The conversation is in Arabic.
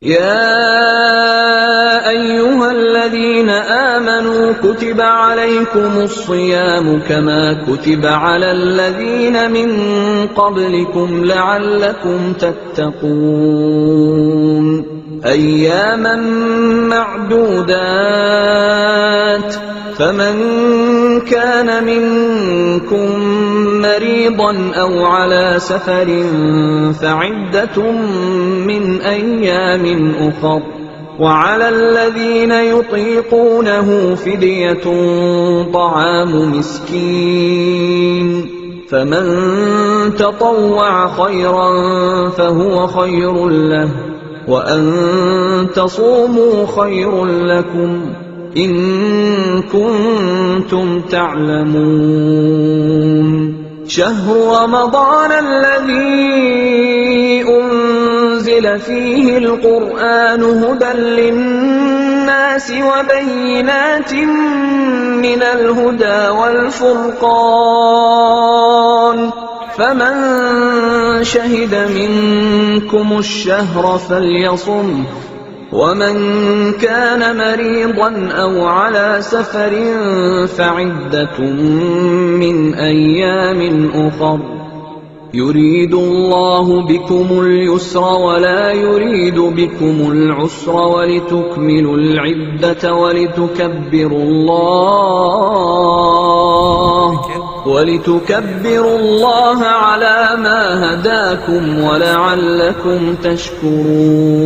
يا أيها الذين آمنوا كتب عليكم الصيام كما كتب على الذين من قبلكم لعلكم تتقون أياما معدودات فمن كان منكم مريضا أو على سفر فعدة من أيام أخر وعلى الذين يطيقونه فدية طعام مسكين فمن تطوع خيرا فهو خير له وأن تصوموا خير لكم إن كنتم تعلمون شهر رمضان الذي أنزل فيه القرآن هدى للناس وبينات من الهدى والفرقان فمن شهد منكم الشهر فليصم ومن كان مريضا أو على سفر فعدة من أيام أخر يريد الله بكم اليسر ولا يريد بكم العسر ولتكملوا العدة ولتكبروا الله على ما هداكم ولعلكم تشكرون